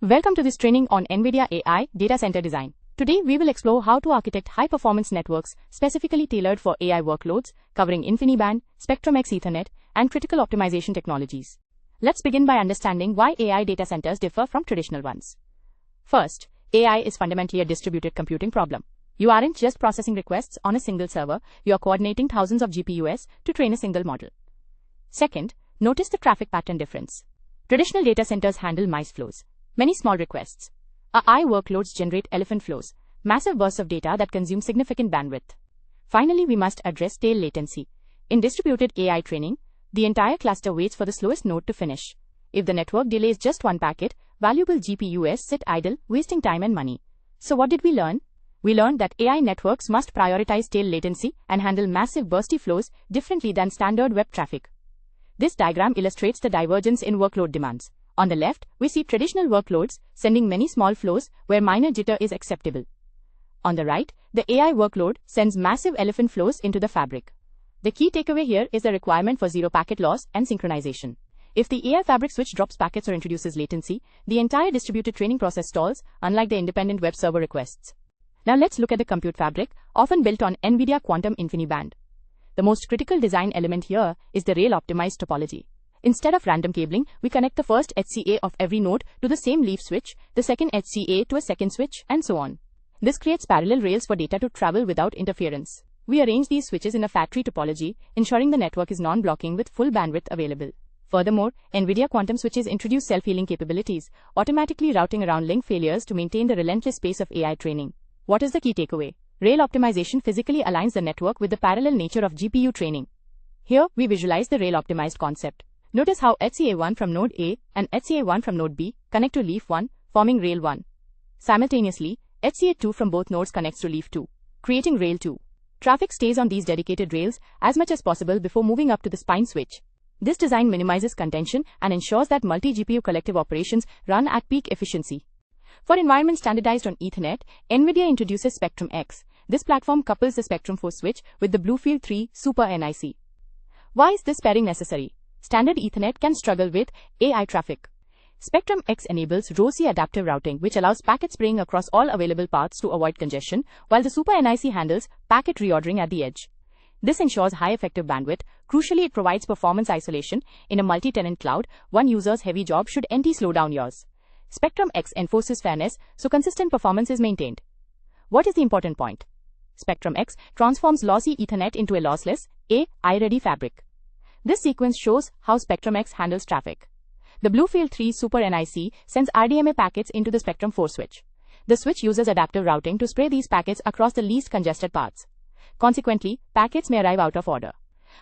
Welcome to this training on NVIDIA AI Data Center Design. Today we will explore how to architect high-performance networks specifically tailored for AI workloads, covering InfiniBand, Spectrum-X Ethernet, and critical optimization technologies. Let's begin by understanding why AI data centers differ from traditional ones. First, AI is fundamentally a distributed computing problem. You aren't just processing requests on a single server, you are coordinating thousands of GPUs to train a single model. Second, notice the traffic pattern difference. Traditional data centers handle mice flows, many small requests. AI workloads generate elephant flows, massive bursts of data that consume significant bandwidth. Finally, we must address tail latency. In distributed AI training, the entire cluster waits for the slowest node to finish. If the network delays just one packet, valuable GPUs sit idle, wasting time and money. So what did we learn? We learned that AI networks must prioritize tail latency and handle massive bursty flows differently than standard web traffic. This diagram illustrates the divergence in workload demands. On the left, we see traditional workloads sending many small flows where minor jitter is acceptable. On the right, the AI workload sends massive elephant flows into the fabric. The key takeaway here is the requirement for zero packet loss and synchronization. If the AI fabric switch drops packets or introduces latency, the entire distributed training process stalls, unlike the independent web server requests. Now let's look at the compute fabric, often built on NVIDIA Quantum InfiniBand. The most critical design element here is the rail-optimized topology. Instead of random cabling, we connect the first HCA of every node to the same leaf switch, the second HCA to a second switch, and so on. This creates parallel rails for data to travel without interference. We arrange these switches in a fat tree topology, ensuring the network is non-blocking with full bandwidth available. Furthermore, NVIDIA Quantum switches introduce self-healing capabilities, automatically routing around link failures to maintain the relentless pace of AI training. What is the key takeaway? Rail optimization physically aligns the network with the parallel nature of GPU training. Here, we visualize the rail-optimized concept. Notice how HCA1 from node A and HCA1 from node B connect to leaf 1, forming rail 1. Simultaneously, HCA2 from both nodes connects to leaf 2, creating rail 2. Traffic stays on these dedicated rails as much as possible before moving up to the spine switch. This design minimizes contention and ensures that multi-GPU collective operations run at peak efficiency. For environments standardized on Ethernet, NVIDIA introduces Spectrum-X. This platform couples the Spectrum-4 switch with the BlueField-3 Super NIC. Why is this pairing necessary? Standard Ethernet can struggle with AI traffic. Spectrum-X enables ROSI adaptive routing, which allows packet spraying across all available paths to avoid congestion, while the Super NIC handles packet reordering at the edge. This ensures high effective bandwidth. Crucially, it provides performance isolation. In a multi-tenant cloud, one user's heavy job should slow down yours. Spectrum-X enforces fairness, so consistent performance is maintained. What is the important point? Spectrum-X transforms lossy Ethernet into a lossless, AI-ready fabric. This sequence shows how Spectrum-X handles traffic. The BlueField-3 Super NIC sends RDMA packets into the Spectrum-4 switch. The switch uses adaptive routing to spray these packets across the least congested paths. Consequently, packets may arrive out of order.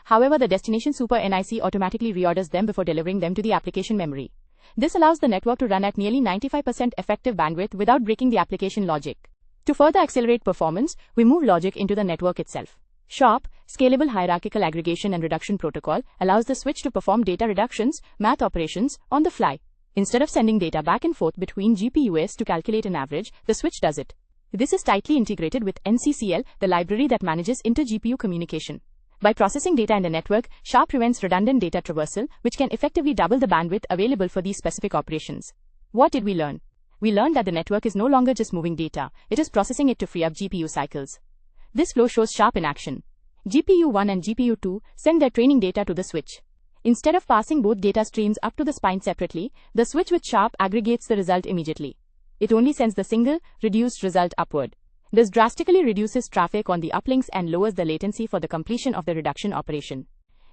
However, the destination Super NIC automatically reorders them before delivering them to the application memory. This allows the network to run at nearly 95% effective bandwidth without breaking the application logic. To further accelerate performance, we move logic into the network itself. SHARP, Scalable Hierarchical Aggregation and Reduction Protocol, allows the switch to perform data reductions, math operations, on the fly. Instead of sending data back and forth between GPUs to calculate an average, the switch does it. This is tightly integrated with NCCL, the library that manages inter-GPU communication. By processing data in the network, SHARP prevents redundant data traversal, which can effectively double the bandwidth available for these specific operations. What did we learn? We learned that the network is no longer just moving data, it is processing it to free up GPU cycles. This flow shows SHARP in action. GPU 1 and GPU 2 send their training data to the switch. Instead of passing both data streams up to the spine separately, the switch with SHARP aggregates the result immediately. It only sends the single, reduced result upward. This drastically reduces traffic on the uplinks and lowers the latency for the completion of the reduction operation.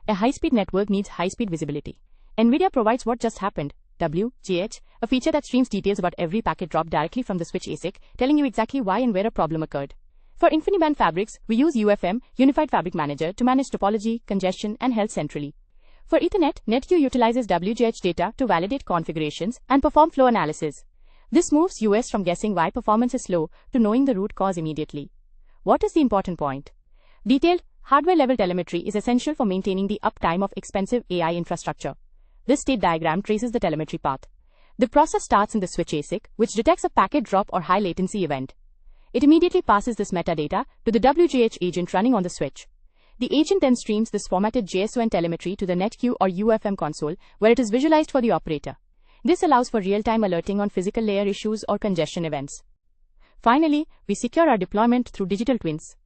A high-speed network needs high-speed visibility. NVIDIA provides what just happened, WGH, a feature that streams details about every packet drop directly from the switch ASIC, telling you exactly why and where a problem occurred. For InfiniBand fabrics, we use UFM, Unified Fabric Manager, to manage topology, congestion, and health centrally. For Ethernet, NetQ utilizes WGH data to validate configurations and perform flow analysis. This moves US from guessing why performance is slow to knowing the root cause immediately. What is the important point? Detailed, hardware-level telemetry is essential for maintaining the uptime of expensive AI infrastructure. This state diagram traces the telemetry path. The process starts in the switch ASIC, which detects a packet drop or high latency event. It immediately passes this metadata to the WGH agent running on the switch. The agent then streams this formatted JSON telemetry to the NetQ or UFM console, where it is visualized for the operator. This allows for real-time alerting on physical layer issues or congestion events. Finally, we secure our deployment through digital twins.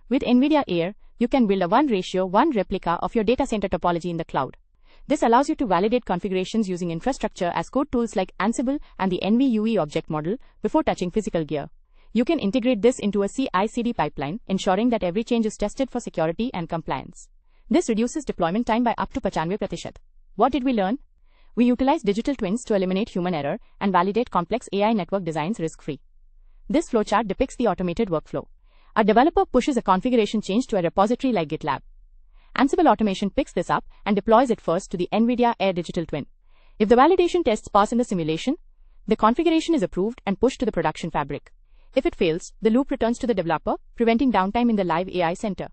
With NVIDIA Air, you can build a 1:1 replica of your data center topology in the cloud. This allows you to validate configurations using infrastructure as code tools like Ansible and the NVUE object model before touching physical gear. You can integrate this into a CI/CD pipeline, ensuring that every change is tested for security and compliance. This reduces deployment time by up to 95%. What did we learn? We utilize digital twins to eliminate human error and validate complex AI network designs risk-free. This flowchart depicts the automated workflow. A developer pushes a configuration change to a repository like GitLab. Ansible automation picks this up and deploys it first to the NVIDIA Air digital twin. If the validation tests pass in the simulation, the configuration is approved and pushed to the production fabric. If it fails, the loop returns to the developer, preventing downtime in the live AI center.